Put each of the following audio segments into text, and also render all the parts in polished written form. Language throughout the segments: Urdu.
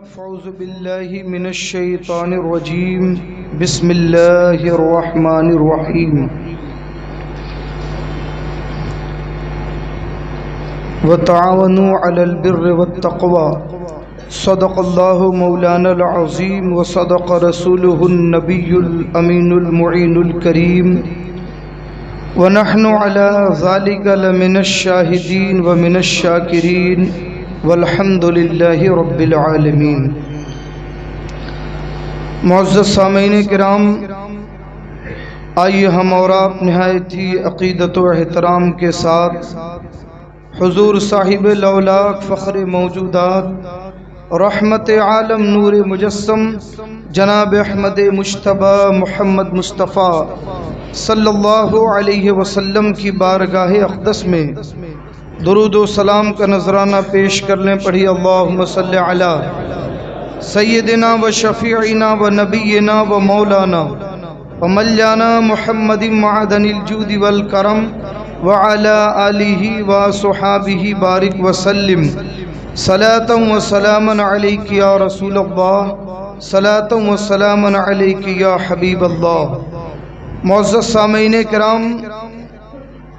فاعوذ باللہ من الشیطان الرجیم بسم اللہ الرحمن الرحیم وتعاونوا علی البر والتقوى صدق اللہ مولانا العظیم وصدق رسولہ النبی الامین المعین الکریم ونحن علی ذلک لمن الشاہدین ومن الشاکرین والحمد للہ رب العالمین۔ معزز سامعین کرام، آئیے ہم اور آپ نہایت ہی عقیدت و احترام کے ساتھ حضور صاحب لولاک فخر موجودات رحمت عالم نور مجسم جناب احمد مجتبی محمد مصطفیٰ صلی اللہ علیہ وسلم کی بارگاہ اقدس میں درود و سلام کا نذرانہ پیش کر لیں۔ پڑھی اللہم صلی علی سیدنا و شفیعنا و نبینا و مولانا و ملیانا محمد معدن الجود والکرم وعلی آلہ و صحابہ بارک وسلم صلاة و سلاما علیک یا رسول اللہ، صلاة و سلاما علیک یا حبیب اللہ۔ معزز سامعین کرام،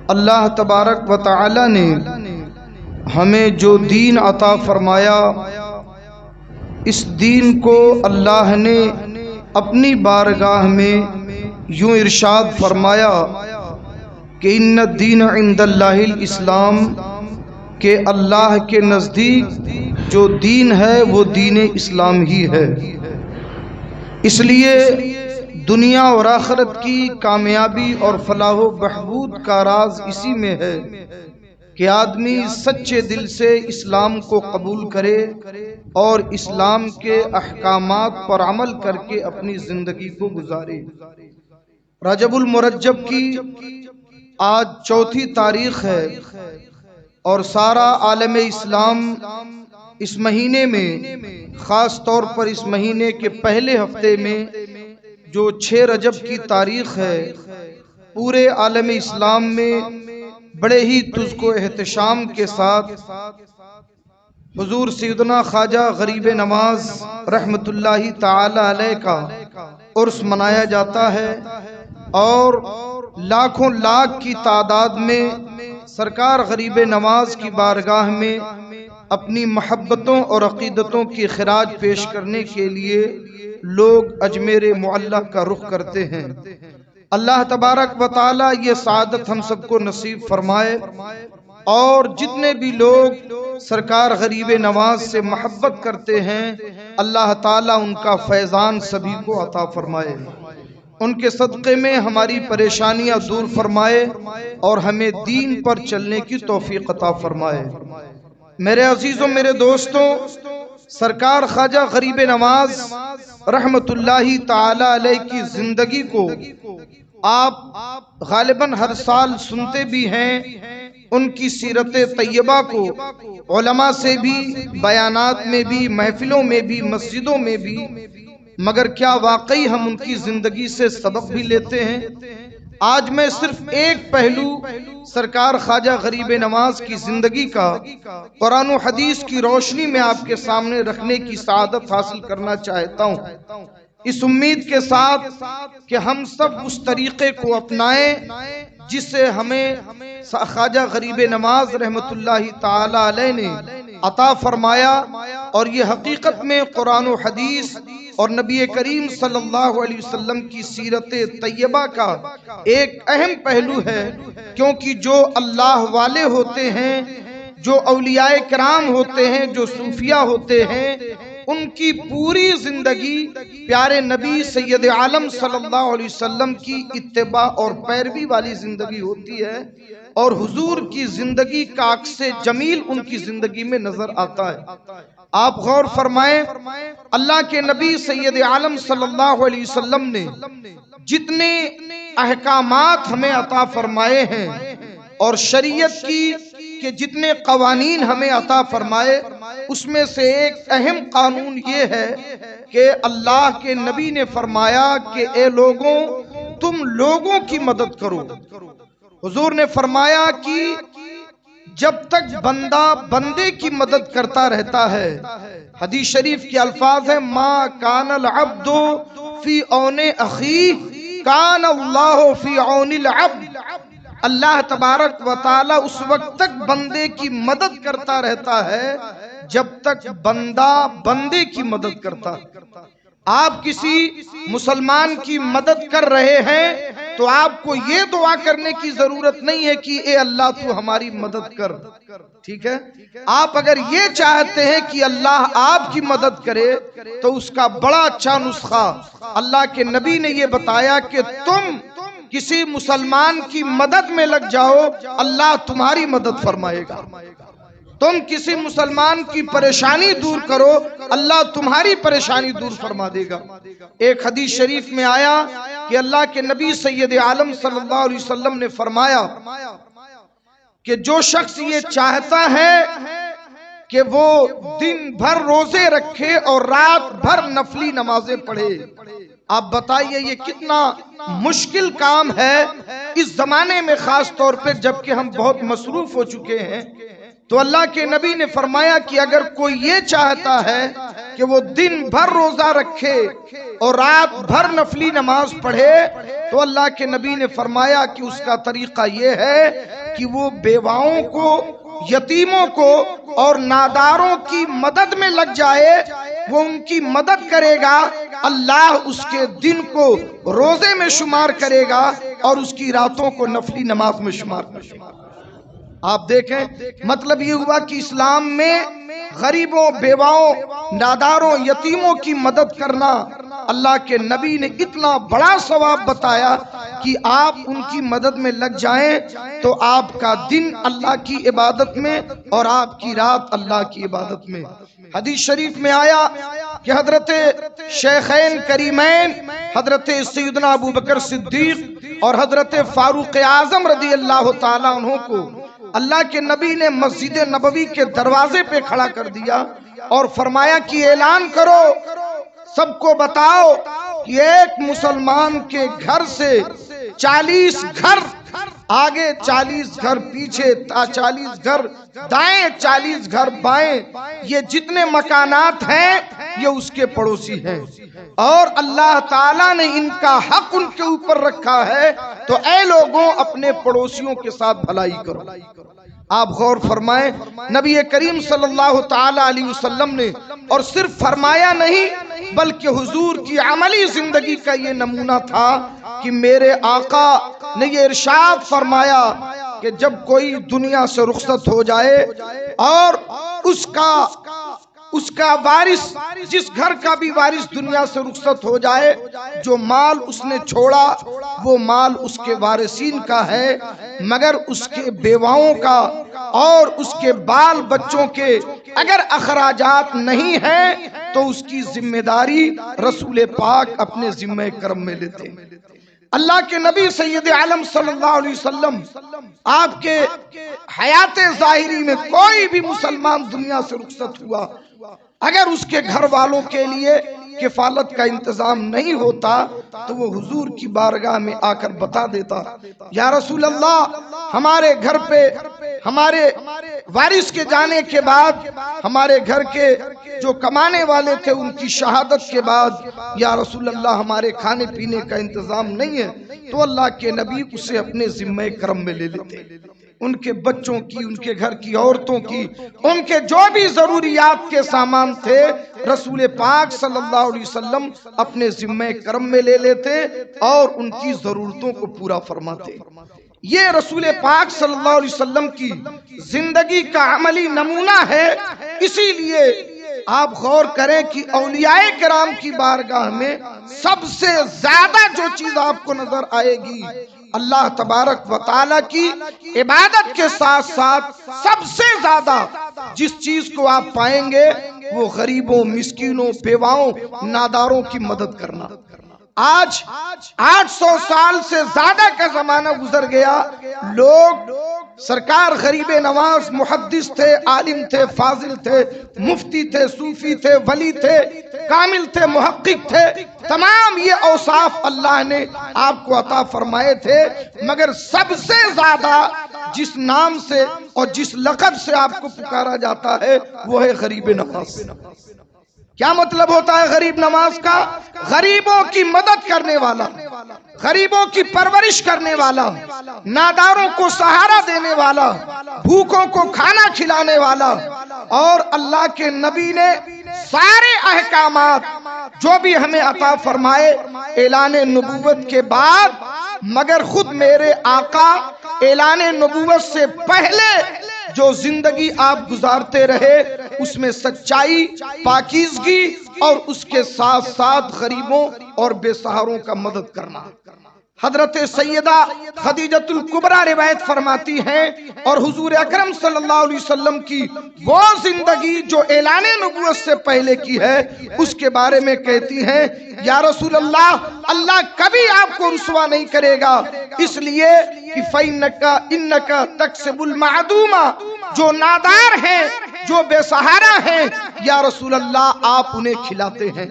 اللہ تبارک و تعالی نے ہمیں جو دین عطا فرمایا، اس دین کو اللہ نے اپنی بارگاہ میں یوں ارشاد فرمایا کہ ان الدین عند اللہ الاسلام، کہ اللہ کے نزدیک جو دین ہے وہ دین اسلام ہی ہے۔ اس لیے دنیا اور آخرت کی کامیابی اور فلاح و بہبود کا راز اسی میں ہے کہ آدمی سچے دل سے اسلام کو قبول کرے اور اسلام کے احکامات پر عمل کر کے اپنی زندگی کو گزارے۔ رجب المرجب کی آج 4 تاریخ ہے اور سارا عالم اسلام اس مہینے میں، خاص طور پر اس مہینے کے پہلے ہفتے میں جو 6 رجب کی تاریخ ہے، پورے عالم اسلام میں بڑے ہی تذک و احتشام کے ساتھ حضور سیدنا خواجہ غریب نواز رحمت اللہ تعالی علیہ کا عرس منایا جاتا ہے، اور لاکھوں لاکھ کی تعداد میں سرکار غریب نواز کی بارگاہ میں اپنی محبتوں اور عقیدتوں کی خراج پیش کرنے کے لیے لوگ اجمیر معلیٰ کا رخ کرتے ہیں۔ اللہ تبارک و تعالی یہ سعادت ہم سب کو نصیب فرمائے، اور جتنے بھی لوگ سرکار غریب نواز سے محبت کرتے ہیں، اللہ تعالی ان کا فیضان سبھی کو عطا فرمائے، ان کے صدقے میں ہماری پریشانیاں دور فرمائے اور ہمیں دین پر چلنے کی توفیق عطا فرمائے۔ میرے عزیزوں، میرے دوستوں، سرکار خواجہ غریب نواز رحمت اللہ تعالی علیہ کی زندگی کو آپ غالباً ہر سال سنتے بھی ہیں، ان کی سیرت طیبہ کو علماء سے بھی، بیانات میں بھی، محفلوں میں بھی، مسجدوں میں بھی، مگر کیا واقعی ہم ان کی زندگی سے سبق بھی لیتے ہیں؟ آج میں صرف ایک پہلو سرکار خواجہ غریب نواز کی زندگی کا قرآن و حدیث کی روشنی میں آپ کے سامنے رکھنے کی سعادت حاصل کرنا چاہتا ہوں، اس امید کے ساتھ کہ ہم سب اس طریقے کو اپنائیں جس سے ہمیں خواجہ غریب نواز رحمت اللہ تعالی علیہ نے عطا فرمایا، اور یہ حقیقت میں قرآن و حدیث اور نبی کریم صلی اللہ علیہ وسلم کی سیرت طیبہ کا ایک اہم پہلو ہے، کیونکہ جو اللہ والے ہوتے ہیں، جو اولیاء کرام ہوتے ہیں، جو صوفیاء ہوتے ہیں، ان کی پوری زندگی پیارے نبی سید عالم صلی اللہ علیہ وسلم کی اتباع اور پیروی والی زندگی ہوتی ہے، اور حضور کی زندگی کا عکس جمیل ان کی زندگی میں نظر آتا ہے۔ آپ غور فرمائیں، اللہ کے نبی سید عالم صلی اللہ علیہ وسلم نے جتنے احکامات ہمیں عطا فرمائے ہیں اور شریعت کی کہ جتنے قوانین ہمیں عطا فرمائے، اس میں سے ایک اہم قانون یہ ہے کہ اللہ کے نبی نے فرمایا کہ اے لوگوں، تم لوگوں کی مدد کرو۔ حضور نے فرمایا کہ جب تک بندہ بندے کی مدد کرتا رہتا ہے، حدیث شریف کے الفاظ ہیں ما کان العبد فی عون اخیہ کان اللہ فی عون العبد۔ اللہ تبارک و تعالی اس وقت تک بندے کی مدد کرتا رہتا ہے جب تک بندہ بندے کی مدد کرتا۔ آپ کسی مسلمان کی مدد کر رہے ہیں تو آپ کو یہ دعا کرنے کی ضرورت نہیں ہے کہ اے اللہ تو ہماری مدد کر، ٹھیک ہے؟ آپ اگر یہ چاہتے ہیں کہ اللہ آپ کی مدد کرے تو اس کا بڑا اچھا نسخہ اللہ کے نبی نے یہ بتایا کہ تم کسی مسلمان کی مدد میں لگ جاؤ، اللہ تمہاری مدد فرمائے گا۔ تم کسی مسلمان کی پریشانی دور کرو، اللہ تمہاری پریشانی دور فرما دے گا۔ ایک حدیث شریف میں آیا کہ اللہ کے نبی سید عالم صلی اللہ علیہ وسلم نے فرمایا کہ جو شخص یہ چاہتا ہے کہ وہ دن بھر روزے رکھے اور رات بھر نفلی نمازیں پڑھے، آپ بتائیے یہ کتنا مشکل کام ہے اس زمانے میں، خاص طور پہ جبکہ ہم بہت مصروف ہو چکے ہیں۔ تو اللہ کے نبی نے فرمایا کہ اگر کوئی یہ چاہتا ہے کہ وہ دن بھر روزہ رکھے اور رات بھر نفلی نماز پڑھے تو اللہ کے نبی نے فرمایا کہ اس کا طریقہ یہ ہے کہ وہ بیواؤں کو، یتیموں کو اور ناداروں کی مدد میں لگ جائے، وہ ان کی مدد کرے گا، اللہ اس کے دن کو روزے میں شمار کرے گا اور اس کی راتوں کو نفلی نماز میں شمار کرے گا۔ آپ دیکھیں مطلب یہ ہوا کہ اسلام میں غریبوں، بیواؤں، ناداروں، یتیموں کی مدد کرنا اللہ کے نبی نے اتنا بڑا ثواب بتایا کہ آپ ان کی مدد میں لگ جائیں تو آپ کا دن اللہ کی عبادت میں اور آپ کی رات اللہ کی عبادت میں۔ حدیث شریف میں آیا کہ حضرت شیخین کریمین حضرت سیدنا ابو بکر صدیق اور حضرت فاروق اعظم رضی اللہ تعالیٰ عنہ کو اللہ کے نبی نے مسجد نبوی کے دروازے پہ کھڑا کر دیا اور فرمایا کہ اعلان کرو، سب کو بتاؤ کہ ایک مسلمان کے گھر سے 40 گھر آگے، 40 گھر پیچھے، 40 گھر دائیں، 40 گھر بائیں، یہ جتنے مکانات ہیں یہ اس کے پڑوسی ہیں اور اللہ تعالیٰ نے ان کا حق ان کے اوپر رکھا ہے، تو اے لوگوں اپنے پڑوسیوں کے ساتھ بھلائی کرو۔ آپ غور فرمائیں، نبی کریم صلی اللہ تعالی علیہ وسلم نے اور صرف فرمایا نہیں بلکہ حضور کی عملی زندگی کا یہ نمونہ تھا کہ میرے آقا نے یہ ارشاد فرمایا کہ جب کوئی دنیا سے رخصت ہو جائے اور اس کا وارث، جس گھر کا بھی وارث دنیا سے رخصت ہو جائے، جو مال اس نے چھوڑا وہ مال اس کے وارثین کا ہے، مگر اس کے بیواؤں کا اور اس کے بال بچوں کے اگر اخراجات نہیں ہیں تو اس کی ذمہ داری رسول پاک اپنے ذمہ کرم میں لیتے ہیں۔ اللہ کے نبی سید عالم صلی اللہ علیہ وسلم آپ کے حیات ظاہری میں کوئی بھی مسلمان دنیا سے رخصت ہوا، اگر اس کے گھر والوں کے لیے کفالت کا انتظام نہیں ہوتا تو وہ حضور کی بارگاہ میں آ کر بتا دیتا، یا رسول اللہ ہمارے گھر پہ ہمارے وارث کے جانے کے بعد ہمارے گھر کے جو کمانے والے تھے ان کی شہادت کے بعد یا رسول اللہ ہمارے کھانے پینے کا انتظام نہیں ہے، تو اللہ کے نبی اسے اپنے ذمہ کرم میں لے لیتے، ان کے بچوں کی، ان کے گھر کی عورتوں کی، ان کے جو بھی ضروریات کے سامان تھے رسول پاک صلی اللہ علیہ وسلم اپنے ذمہ کرم میں لے لیتے اور ان کی ضرورتوں کو پورا فرماتے۔ یہ رسول پاک صلی اللہ علیہ وسلم کی زندگی کا عملی نمونہ ہے۔ اسی لیے آپ غور کریں کہ اولیاء کرام کی بارگاہ میں سب سے زیادہ جو چیز آپ کو نظر آئے گی اللہ تبارک و تعالیٰ کی عبادت کے ساتھ ساتھ سب سے زیادہ جس چیز کو آپ پائیں گے وہ غریبوں، مسکینوں، بیواؤں، ناداروں کی مدد کرنا۔ آج 800 سال سے زیادہ کا زمانہ گزر گیا، لوگ سرکار غریب نواز محدث تھے، عالم تھے، فاضل تھے، مفتی تھے، صوفی تھے، ولی تھے، کامل تھے، محقق تھے، تمام یہ اوصاف اللہ نے آپ کو عطا فرمائے تھے، مگر سب سے زیادہ جس نام سے اور جس لقب سے آپ کو پکارا جاتا ہے وہ ہے غریب نواز۔ کیا مطلب ہوتا ہے غریب نواز کا؟ غریبوں کی مدد کرنے والا، غریبوں کی پرورش کرنے والا، ناداروں کو سہارا دینے والا، بھوکوں کو کھانا کھلانے والا۔ اور اللہ کے نبی نے سارے احکامات جو بھی ہمیں عطا فرمائے اعلان نبوت کے بعد، مگر خود میرے آقا اعلان نبوت سے پہلے جو زندگی آپ گزارتے رہے اس میں سچائی، پاکیزگی اور اس کے ساتھ ساتھ غریبوں اور بے سہاروں کا مدد کرنا۔ حضرت سیدہ خدیجۃ الکبریٰ روایت فرماتی ہیں اور حضور اکرم صلی اللہ علیہ وسلم کی وہ زندگی جو اعلان نبوت سے پہلے کی ہے اس کے بارے میں کہتی ہیں، یا رسول اللہ، اللہ کبھی آپ کو رسوا نہیں کرے گا، اس لیے کہ فَإِنَّكَ تَكْسِبُ الْمَعْدُومَ، جو نادار ہیں، جو بے سہارا ہیں، یا رسول اللہ آپ انہیں کھلاتے ہیں،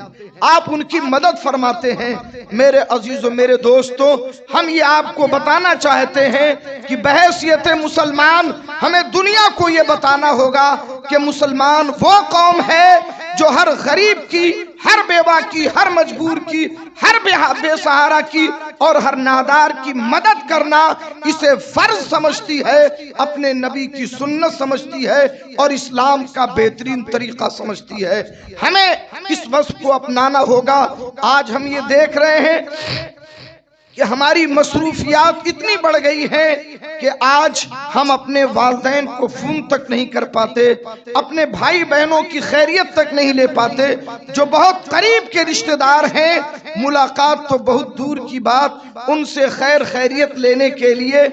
آپ ان کی مدد فرماتے ہیں۔ میرے عزیزوں، میرے دوستوں، ہم یہ آپ کو بتانا چاہتے ہیں کہ بحیثیت مسلمان ہمیں دنیا کو یہ بتانا ہوگا کہ مسلمان وہ قوم ہے جو ہر غریب کی، ہر بیوہ کی، ہر مجبور کی، ہر بے سہارا کی اور ہر نادار کی مدد کرنا اسے فرض سمجھتی ہے، اپنے نبی کی سنت سمجھتی ہے اور اسلام کا بہترین طریقہ سمجھتی ہے۔ ہمیں اس وصف کو اپنانا ہوگا۔ آج ہم یہ دیکھ رہے ہیں کہ ہماری مصروفیات اتنی بڑھ گئی ہیں کہ آج ہم اپنے والدین کو فون تک نہیں کر پاتے، اپنے بھائی بہنوں کی خیریت تک نہیں لے پاتے، جو بہت قریب کے رشتہ دار ہیں ملاقات تو بہت دور کی بات، ان سے خیر خیریت لینے کے لیے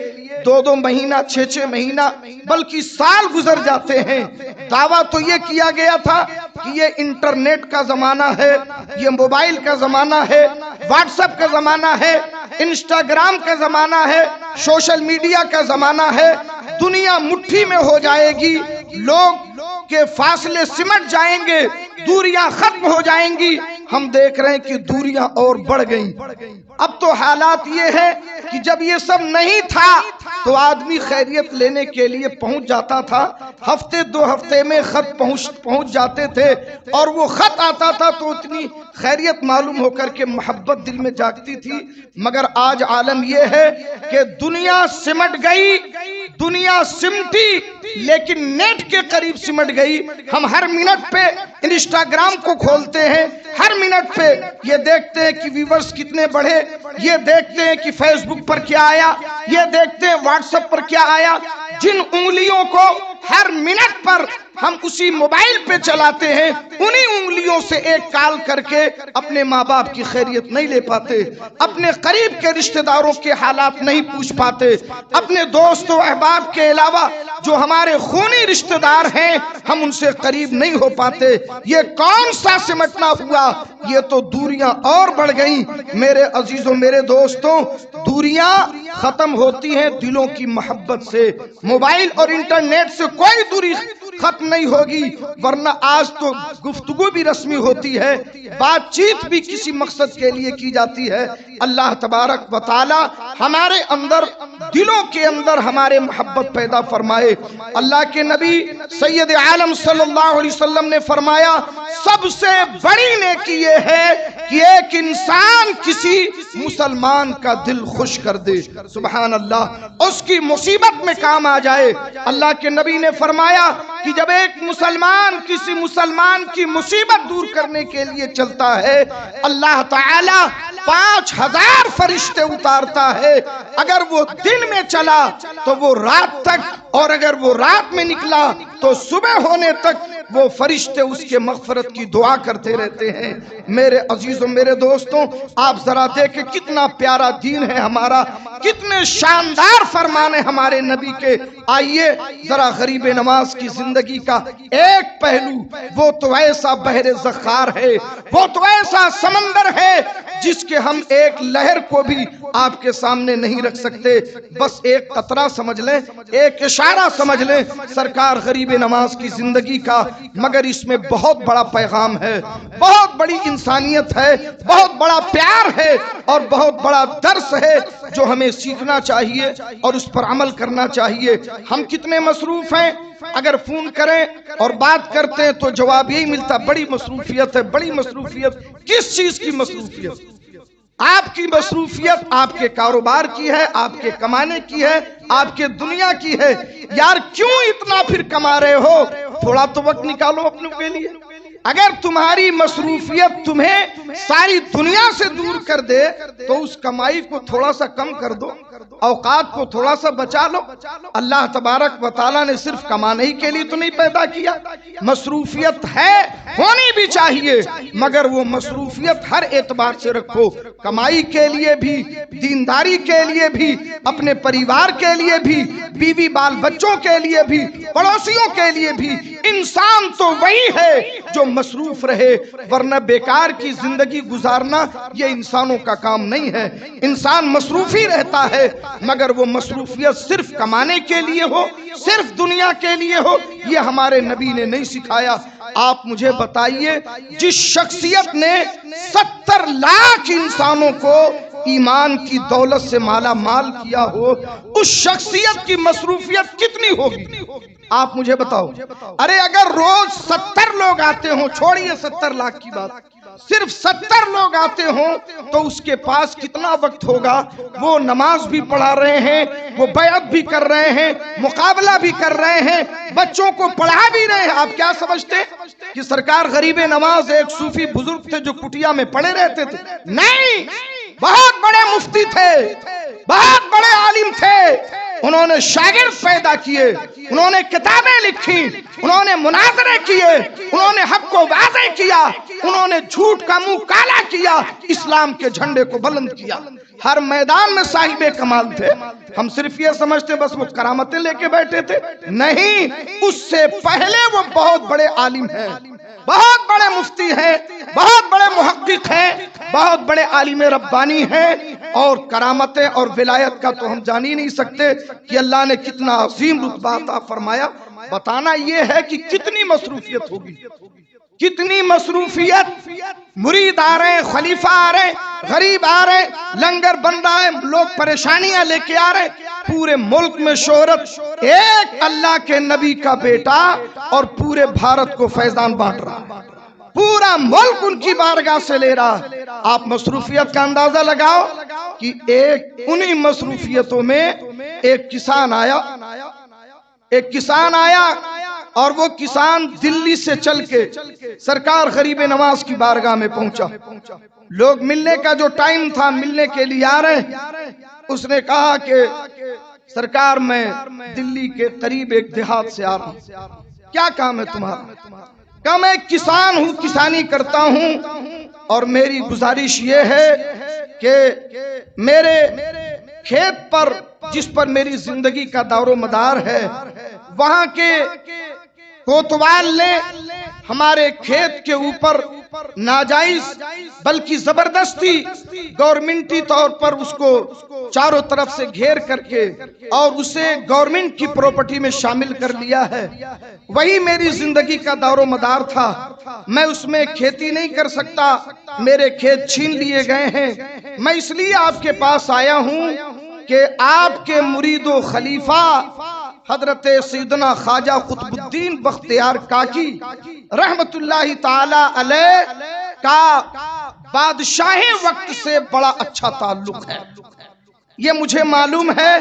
2 مہینہ، 6 مہینہ بلکہ سال گزر جاتے ہیں۔ دعویٰ تو یہ کیا گیا تھا کہ یہ انٹرنیٹ کا زمانہ ہے، یہ موبائل کا زمانہ ہے، واٹس ایپ کا زمانہ ہے، انسٹاگرام کا زمانہ ہے، سوشل میڈیا کا زمانہ ہے، دنیا مٹھی میں ہو جائے گی، لوگ کے فاصلے سمٹ جائیں گے، دوریاں ختم ہو جائیں گی۔ ہم دیکھ رہے ہیں کہ دوریاں اور بڑھ گئیں۔ اب تو حالات یہ ہے کہ جب یہ سب نہیں تھا تو آدمی خیریت لینے کے لیے پہنچ جاتا تھا، ہفتے 2 ہفتے میں خط پہنچ جاتے تھے، اور وہ خط آتا تھا تو اتنی خیریت معلوم ہو کر کے محبت دل میں جاگتی تھی۔ مگر آج عالم یہ ہے کہ دنیا سمٹ گئی، دنیا سمٹی لیکن نیٹ کے قریب سمٹ گئی۔ ہم ہر منٹ پہ انسٹاگرام کو کھولتے ہیں، ہر منٹ پہ یہ دیکھتے ہیں کہ ویورز کتنے بڑھے، یہ دیکھتے ہیں کہ فیس بک پر کیا آیا، یہ دیکھتے ہیں واٹس ایپ پر کیا آیا۔ جن انگلیوں کو ہر منٹ پر ہم اسی موبائل پہ چلاتے ہیں، انہی انگلیوں سے ایک کال کر کے اپنے ماں باپ کی خیریت نہیں لے پاتے، اپنے قریب کے رشتہ داروں کے حالات نہیں پوچھ پاتے، اپنے دوست و احباب کے علاوہ جو ہمارے خونی رشتہ دار ہیں ہم ان سے قریب نہیں ہو پاتے۔ یہ کون سا سمٹنا ہوا؟ یہ تو دوریاں اور بڑھ گئیں۔ میرے عزیزوں، میرے دوستوں، دوریاں ختم ہوتی ہیں دلوں کی محبت سے۔ موبائل اور انٹرنیٹ سے کوئی دوری ختم نہیں ہوگی، ورنہ آج تو گفتگو بھی رسمی ہوتی ہے، بات چیت بھی کسی مقصد کے لیے کی جاتی ہے۔ اللہ تبارک و تعالی ہمارے اندر، دلوں کے اندر ہمارے محبت پیدا فرمائے۔ اللہ کے نبی سید عالم صلی اللہ علیہ وسلم نے فرمایا، سب سے بڑی نیکی یہ ہے کہ ایک انسان کسی مسلمان کا دل خوش کر دے، سبحان اللہ، اس کی مصیبت میں کام آ جائے۔ اللہ کے نبی نے فرمایا کہ جب ایک مسلمان کسی مسلمان کی مصیبت دور کرنے کے لیے چلتا ہے، اللہ تعالی 5000 فرشتے اتارتا ہے۔ اگر وہ دن میں چلا تو وہ رات تک، اور اگر وہ رات میں نکلا تو صبح ہونے تک وہ فرشتے اس کے مغفرت کی دعا کرتے رہتے ہیں۔ میرے عزیزوں، میرے دوستوں، آپ ذرا دیکھیں کتنا پیارا دین ہے ہمارا، کتنے شاندار فرمان ہیں ہمارے نبی کے۔ آئیے ذرا غریب نواز کی زندگی کا ایک پہلو، وہ تو ایسا بحر زخار ہے، وہ تو ایسا سمندر ہے جس کے ہم ایک لہر کو بھی آپ کے سامنے نہیں رکھ سکتے۔ بس ایک قطرہ سمجھ لیں، ایک اشارہ سمجھ لیں سرکار غریب نواز کی زندگی کا، مگر اس میں بہت بڑا پیغام ہے، بہت بڑی انسانیت ہے، بہت بڑا پیار ہے اور بہت بڑا درس ہے جو ہمیں سیکھنا چاہیے اور اس پر عمل کرنا چاہیے۔ ہم کتنے مصروف ہیں، اگر فون کریں اور بات کرتے ہیں تو جواب یہی ملتا، بڑی مصروفیت ہے۔ بڑی مصروفیت کس چیز کی مصروفیت؟ آپ کی مصروفیت آپ کے کاروبار کی ہے، آپ کے کمانے کی ہے، آپ کے دنیا کی ہے۔ یار کیوں اتنا پھر کما رہے ہو؟ تھوڑا تو وقت نکالو اپنے کے لیے۔ اگر تمہاری مصروفیت تمہیں ساری دنیا سے دور کر دے تو اس کمائی کو تھوڑا سا کم کر دو، اوقات کو تھوڑا سا بچا لو۔ اللہ تبارک و تعالیٰ نے صرف کمانے ہی کے لیے تو نہیں پیدا کیا۔ مصروفیت ہے، ہونی بھی چاہیے، مگر وہ مصروفیت ہر اعتبار سے رکھو، کمائی کے لیے بھی، دینداری کے لیے بھی، اپنے پریوار کے لیے بھی، بیوی بال بچوں کے لیے بھی، پڑوسیوں کے لیے بھی۔ انسان تو وہی ہے جو مصروف رہے، ورنہ بیکار کی زندگی گزارنا یہ انسانوں کا کام نہیں ہے۔ انسان مصروف ہی رہتا ہے، مگر وہ مصروفیت صرف کمانے کے لیے ہو، صرف دنیا کے لیے ہو، یہ ہمارے نبی نے نہیں سکھایا۔ آپ مجھے بتائیے، جس شخصیت نے 70 لاکھ انسانوں کو ایمان کی دولت سے مالا مال کیا ہو، اس شخصیت کی مصروفیت کتنی ہوگی؟ آپ مجھے بتاؤ۔ ارے اگر روز 70 لوگ آتے ہوں، چھوڑیے 70 لاکھ کی بات، صرف 70 لوگ آتے ہوں تو اس کے پاس کتنا وقت ہوگا؟ وہ نماز بھی پڑھا رہے ہیں، وہ بیعت بھی کر رہے ہیں، مقابلہ بھی کر رہے ہیں، بچوں کو پڑھا بھی رہے ہیں۔ آپ کیا سمجھتے کہ سرکار غریب نواز ایک صوفی بزرگ تھے جو کٹیا میں پڑے رہتے تھے؟ نہیں، بہت بڑے مفتی تھے، بہت بڑے عالم تھے۔ انہوں نے شاگرد پیدا کیے، انہوں نے کتابیں لکھی، انہوں نے مناظرے کیے، انہوں نے حق کو واضح کیا، انہوں نے جھوٹ کا منہ کالا کیا، اسلام کے جھنڈے کو بلند کیا۔ ہر میدان میں صاحب کمال تھے۔ ہم صرف یہ سمجھتے بس وہ کرامتیں لے کے بیٹھے تھے، نہیں، اس سے پہلے وہ بہت بڑے عالم ہیں، بہت بڑے مفتی ہیں، بہت بڑے محقق ہیں، بہت بڑے عالم ربانی ہیں۔ اور کرامتیں اور ولایت کا تو ہم جان ہی نہیں سکتے کہ اللہ نے کتنا عظیم رتبہ عطا فرمایا۔ بتانا یہ ہے کہ کتنی مصروفیت ہوگی، کتنی مصروفیت۔ مرید آ رہے ہیں، خلیفہ آ رہے ہیں، غریب آ رہے ہیں، لنگر بن رہا ہے، لوگ پریشانیاں لے کے آ رہے ہیں، پورے ملک میں شہرت، ایک اللہ کے نبی کا بیٹا اور پورے بھارت کو فیضان بانٹ رہا ہے، پورا ملک ان کی بارگاہ سے لے رہا ہے۔ آپ مصروفیت کا اندازہ لگاؤ کہ ایک انہی مصروفیتوں میں ایک کسان آیا اور وہ کسان دلی سے چل کے سرکار غریب نواز کی بارگاہ میں پہنچا۔ لوگ ملنے کا جو ٹائم تھا، ملنے کے لیے آ رہے ہیں۔ اس نے کہا کہ سرکار میں دلی کے قریب ایک دیہات سے آ رہا ہوں، کیا کام ہے تمہارا؟ کہ میں کسان ہوں، کسانی کرتا ہوں، اور میری گزارش یہ ہے کہ میرے کھیت پر، جس پر میری زندگی کا دار و مدار ہے، وہاں کے کوتوال نے ہمارے کھیت کے اوپر ناجائز بلکہ زبردستی گورنمنٹی طور پر اس کو چاروں طرف سے گھیر کر کے اور اسے گورنمنٹ کی پراپرٹی میں شامل کر لیا ہے۔ وہی میری زندگی کا دار و مدار تھا، میں اس میں کھیتی نہیں کر سکتا، میرے کھیت چھین لیے گئے ہیں۔ میں اس لیے آپ کے پاس آیا ہوں کہ آپ کے مرید و خلیفہ حضرت سیدنا خواجہ قطب الدین بختیار کاکی رحمت اللہ تعالی علیہ کا بادشاہ وقت سے بڑا اچھا تعلق ہے، یہ مجھے معلوم ہے۔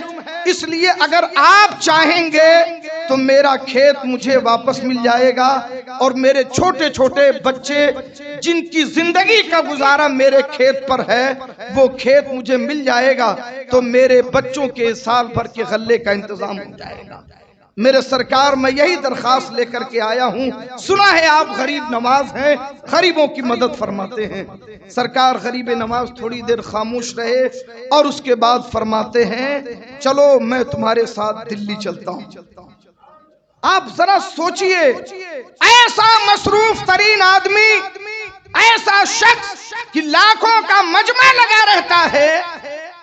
اس لیے اگر آپ چاہیں گے تو میرا کھیت مجھے واپس مل جائے گا، اور میرے چھوٹے چھوٹے بچے جن کی زندگی کا گزارا میرے کھیت پر ہے، وہ کھیت مجھے مل جائے گا، تو میرے بچوں کے سال بھر کے غلے کا انتظام ہو جائے گا۔ میرے سرکار، میں یہی درخواست لے کر کے آیا ہوں، سنا ہے آپ غریب نواز ہیں، غریبوں کی مدد فرماتے ہیں۔ سرکار غریب نواز تھوڑی دیر خاموش رہے اور اس کے بعد فرماتے ہیں، چلو میں تمہارے ساتھ دلی چلتا ہوں۔ آپ ذرا سوچئے، ایسا مصروف ترین آدمی، ایسا شخص کہ لاکھوں کا مجمع لگا رہتا ہے،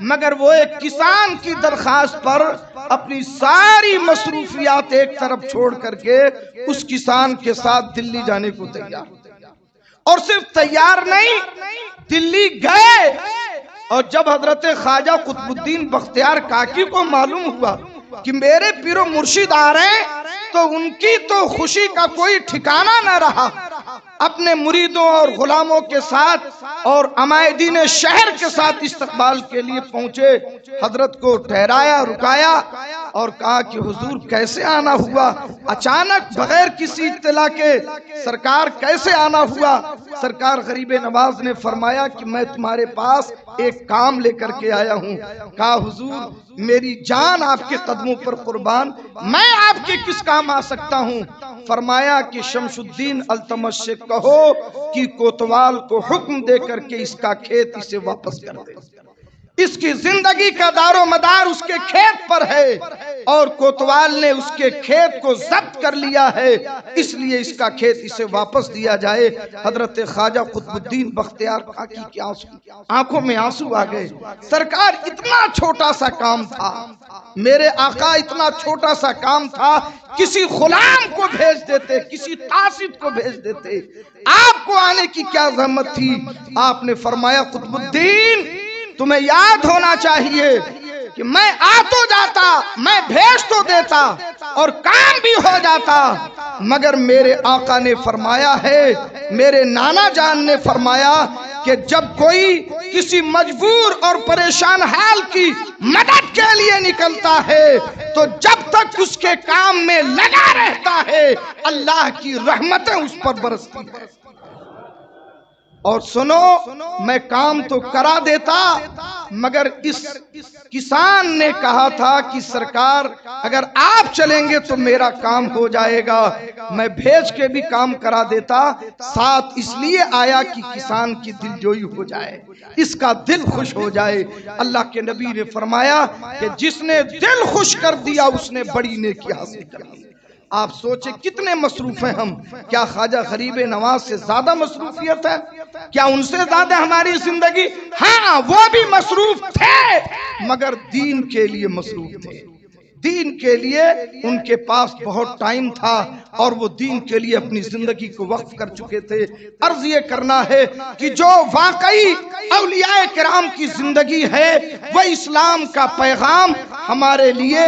مگر وہ ایک کسان کی درخواست پر اپنی ساری مصروفیات ایک طرف چھوڑ کر کے اس کسان کے ساتھ دلی جانے کو تیار، اور صرف تیار نہیں، دلی گئے، اور جب حضرت خواجہ قطب الدین بختیار کاکی کو معلوم ہوا کہ میرے پیر و مرشد آ رہے ہیں تو ان کی تو خوشی کا کوئی ٹھکانہ نہ رہا، اپنے مریدوں اور غلاموں کے ساتھ اور عمائدین شہر کے ساتھ استقبال کے لیے پہنچے، حضرت کو ٹھہرایا، رکایا اور کہا کہ حضور کیسے آنا ہوا، اچانک بغیر کسی اطلاع کے سرکار کیسے آنا ہوا؟ سرکار غریب نواز نے فرمایا کہ میں تمہارے پاس ایک کام لے کر کے آیا ہوں۔ کہا حضور میری جان آپ کے قدموں پر قربان، میں آپ کے کس کام آ سکتا ہوں؟ فرمایا کہ شمس الدین التمش سے کہو کہ کوتوال کو حکم دے کر کے اس کا کھیت اسے واپس کر دے، اس کی زندگی کا دار و مدار اس کے کھیت پر ہے اور کوتوال نے اس کے کھیت کو ضبط کر لیا ہے، اس لیے اس کا کھیت اسے واپس دیا جائے۔ حضرت خواجہ قطب الدین بختیار کاکی کی آنکھوں میں آنسو آ گئے۔ سرکار اتنا چھوٹا سا کام تھا، میرے آقا اتنا چھوٹا سا کام تھا، کسی غلام کو بھیج دیتے، کسی قاصد کو بھیج دیتے، آپ کو آنے کی کیا زحمت تھی؟ آپ نے فرمایا قطب الدین تمہیں یاد ہونا چاہیے کہ میں آ تو جاتا، میں بھیج تو دیتا اور کام بھی ہو جاتا، مگر میرے آقا نے فرمایا ہے، میرے نانا جان نے فرمایا کہ جب کوئی کسی مجبور اور پریشان حال کی مدد کے لیے نکلتا ہے تو جب تک اس کے کام میں لگا رہتا ہے اللہ کی رحمتیں اس پر برستی ہیں۔ اور سنو میں کام تو کرا دیتا، مگر اس کسان نے کہا تھا کہ سرکار اگر آپ چلیں گے تو میرا کام ہو جائے گا، میں بھیج کے بھی کام کرا دیتا، ساتھ اس لیے آیا کہ کسان کی دل جوئی ہو جائے، اس کا دل خوش ہو جائے۔ اللہ کے نبی نے فرمایا کہ جس نے دل خوش کر دیا اس نے بڑی نیکی حاصل کر لی۔ آپ سوچیں کتنے مصروف ہیں ہم، کیا خواجہ غریب نواز سے زیادہ مصروفیت ہے؟ کیا ان سے زیادہ ہماری زندگی؟ ہاں وہ بھی مصروف تھے مگر دین کے لیے مصروف تھے، دین کے لیے ان کے پاس بہت ٹائم تھا اور وہ دین کے لیے اپنی زندگی کو وقف کر چکے تھے۔ عرض یہ کرنا ہے کہ جو واقعی اولیاء کرام کی زندگی ہے وہ اسلام کا پیغام ہمارے لیے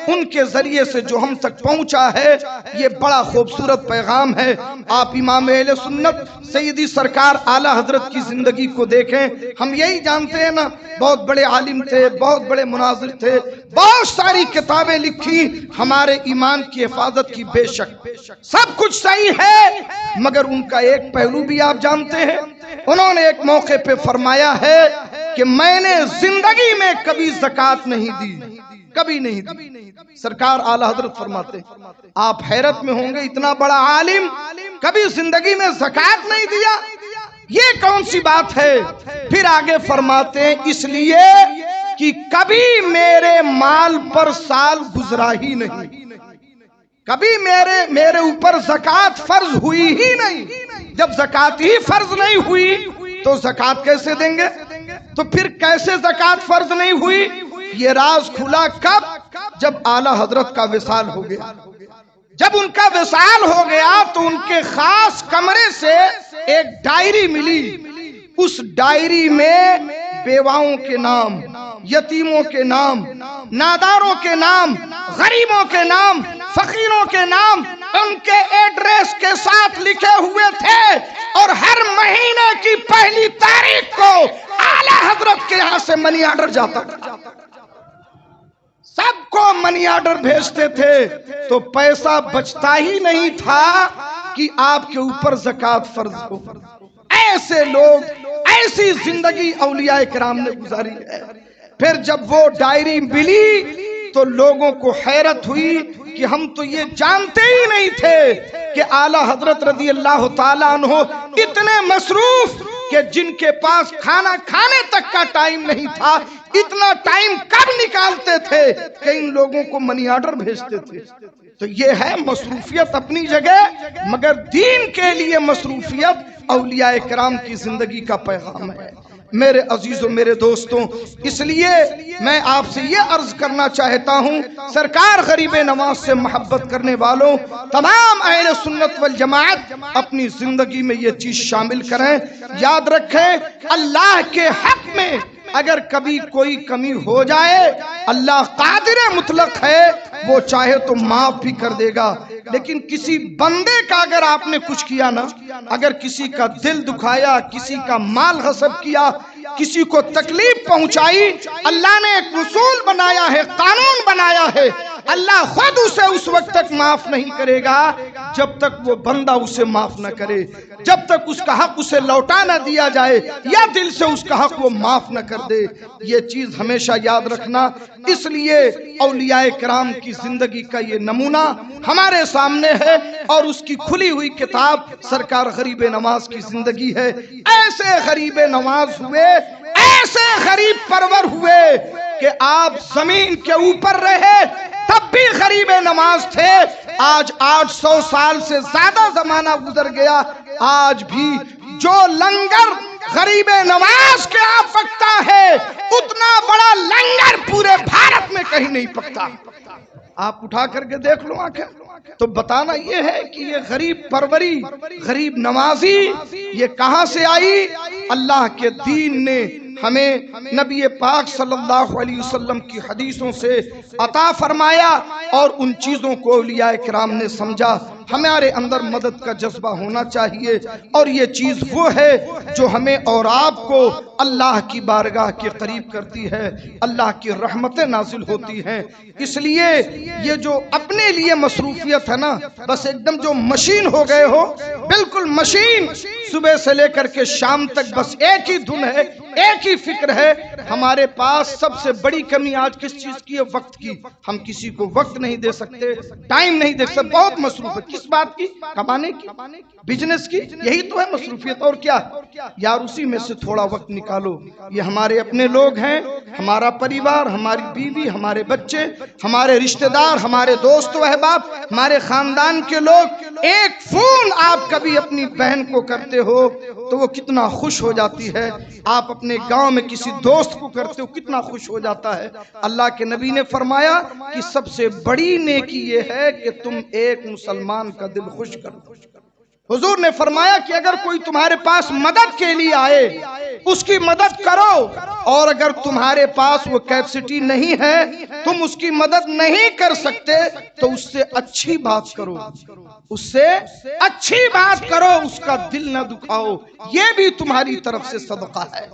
ان کے ذریعے سے جو ہم تک پہنچا ہے یہ بڑا خوبصورت پیغام ہے۔ آپ امام اہل سنت سیدی سرکار اعلیٰ حضرت کی زندگی کو دیکھیں، ہم یہی جانتے ہیں نا بہت بڑے عالم تھے، بہت بڑے مناظر تھے، بہت ساری کتابیں لکھی ہمارے ایمان کی حفاظت کی، بے شک سب کچھ صحیح ہے، مگر ان کا ایک پہلو بھی آپ جانتے ہیں، انہوں نے ایک موقع پہ فرمایا ہے کہ میں نے زندگی میں کبھی زکوٰۃ نہیں دی، کبھی نہیں دی۔ سرکار اعلیٰ حضرت فرماتے آپ حیرت میں ہوں گے اتنا بڑا عالم کبھی زندگی میں زکوٰۃ نہیں دیا، یہ کون سی بات ہے؟ پھر آگے فرماتے ہیں اس لیے کہ کبھی میرے مال پر سال گزرا ہی نہیں، کبھی میرے اوپر زکوٰۃ فرض ہوئی ہی نہیں، جب زکوٰۃ ہی فرض نہیں ہوئی تو زکوٰۃ کیسے دیں گے؟ تو پھر کیسے زکوٰۃ فرض نہیں ہوئی؟ یہ راز کھلا کب؟ جب اعلیٰ حضرت کا وصال ہو گیا۔ جب ان کا وصال ہو گیا تو ان کے خاص کمرے سے ایک ڈائری ملی، اس ڈائری میں بیواؤں کے نام، یتیموں کے نام، ناداروں کے نام، غریبوں کے نام، فقیروں کے نام ان کے ایڈریس کے ساتھ لکھے ہوئے تھے، اور ہر مہینے کی پہلی تاریخ کو اعلیٰ حضرت کے یہاں سے منی آرڈر جاتا تھا، سب کو منی آرڈر بھیجتے تھے، تو پیسہ بچتا ہی نہیں تھا کہ آپ کے اوپر زکوٰۃ فرض ہو۔ ایسے لوگ، ایسی زندگی اولیاء کرام نے گزاری ہے۔ پھر جب وہ ڈائری ملی تو لوگوں کو حیرت ہوئی کہ ہم تو یہ جانتے ہی نہیں تھے کہ اعلیٰ حضرت رضی اللہ تعالیٰ عنہ اتنے مصروف کہ جن کے پاس کھانا کھانے تک کا ٹائم نہیں تھا، اتنا ٹائم کب نکالتے تھے کہ ان لوگوں کو منی آرڈر بھیجتے تھے۔ تو یہ ہے مصروفیت اپنی جگہ، مگر دین کے لیے مصروفیت اولیاء کرام کی زندگی کا پیغام ہے۔ میرے عزیزوں میرے دوستوں، اس لیے میں آپ سے یہ عرض کرنا چاہتا ہوں، سرکار غریب نواز سے محبت کرنے والوں، تمام اہل سنت والجماعت اپنی زندگی میں یہ چیز شامل کریں۔ یاد رکھیں، اللہ کے حق میں اگر کبھی کوئی کمی ہو جائے، اللہ قادر مطلق ہے، وہ چاہے تو معاف بھی کر دے گا۔ لیکن کسی بندے کا اگر آپ نے کچھ کیا نا، اگر کسی کا دل دکھایا، کسی کا مال غصب کیا، کسی کو تکلیف پہنچائی، اللہ نے ایک اصول بنایا ہے، قانون بنایا ہے، اللہ خود اسے اس وقت تک معاف نہیں کرے گا جب تک وہ بندہ اسے معاف نہ کرے، جب تک اس کا حق اسے لوٹا نہ دیا جائے یا دل سے اس کا حق وہ معاف نہ کر دے۔ یہ چیز ہمیشہ یاد رکھنا۔ اس لیے اولیاء کرام کی زندگی کا یہ نمونہ ہمارے سامنے ہے، اور اس کی کھلی ہوئی کتاب سرکار غریب نواز کی زندگی ہے۔ ایسے غریب نواز ہوئے، ایسے غریب پرور ہوئے کہ آپ زمین کے اوپر رہے تب بھی غریب نواز تھے۔ آج 800 سال سے زیادہ زمانہ گزر گیا، آج بھی جو لنگر غریب نواز کے آپ پکتا ہے، اتنا بڑا لنگر پورے بھارت میں کہیں نہیں پکتا۔ آپ اٹھا کر کے دیکھ لو آنکھیں۔ تو بتانا یہ ہے کہ یہ غریب پروری، غریب نوازی یہ کہاں سے آئی؟ اللہ کے دین نے ہمیں نبی پاک صلی اللہ علیہ وسلم کی حدیثوں سے عطا فرمایا، اور ان چیزوں کو اولیاء کرام نے سمجھا۔ ہمارے اندر مدد کا جذبہ ہونا چاہیے، اور یہ چیز وہ ہے جو ہمیں اور آپ کو اللہ کی بارگاہ کے قریب کرتی ہے، اللہ کی رحمتیں نازل ہوتی ہیں۔ اس لیے یہ جو اپنے لیے مصروفیت ہے نا، بس ایک دم جو مشین ہو گئے ہو، بالکل مشین، صبح سے لے کر کے شام تک بس ایک ہی دھن ہے، ایک ہی فکر ہے۔ ہمارے پاس سب سے بڑی کمی آج کس چیز کی ہے؟ وقت کی۔ ہم کسی کو وقت نہیں دے سکتے، ٹائم نہیں دے سکتے، بہت مصروف ہے۔ کس بات کی؟ کمانے کی، بزنس کی، یہی تو ہے مصروفیت، اور کیا؟ یار اسی میں سے تھوڑا وقت نکالو۔ یہ ہمارے اپنے لوگ ہیں، ہمارا پریوار، ہماری بیوی، ہمارے بچے، ہمارے رشتہ دار، ہمارے دوست و احباب، ہمارے خاندان کے لوگ۔ ایک فون آپ کبھی اپنی بہن کو کرتے ہو تو وہ کتنا خوش ہو جاتی ہے، آپ اپنے گاؤں میں کسی دوست کو کرتے ہو کتنا خوش ہو جاتا ہے۔ اللہ کے نبی نے فرمایا کہ سب سے بڑی نیکی یہ ہے کہ تم ایک مسلمان کا دل خوش کر دو۔ حضور نے فرمایا کہ اگر کوئی تمہارے پاس مدد کے لیے آئے، اس کی مدد کرو، اور اگر تمہارے پاس وہ کیپیسٹی نہیں ہے، تم اس کی مدد نہیں کر سکتے، تو اس سے اچھی بات کرو، اس سے اچھی بات کرو، اس کا دل نہ دکھاؤ، یہ بھی تمہاری طرف سے صدقہ ہے۔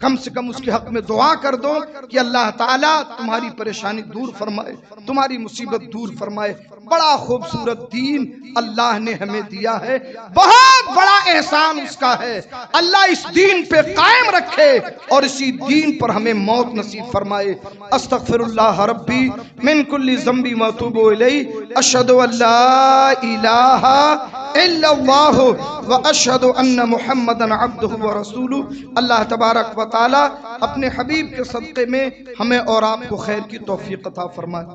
کم سے کم اس کے حق میں دعا کر دو کہ اللہ تعالیٰ تمہاری پریشانی دور فرمائے، تمہاری مصیبت دور فرمائے۔ بڑا خوبصورت دین اللہ نے ہمیں دیا ہے، بہت بڑا احسان اس کا ہے۔ اللہ اس دین پہ قائم رکھے اور اسی دین پر ہمیں موت نصیب فرمائے۔ استغفر اللہ ربی من کل ذنب واتوب الیہ، اشہد ان لا الہ الا اللہ واشہد ان محمدا عبدہ ورسولہ۔ اللہ تبارک و تعالی اپنے حبیب کے صدقے میں ہمیں اور آپ کو خیر کی توفیق عطا فرمائے۔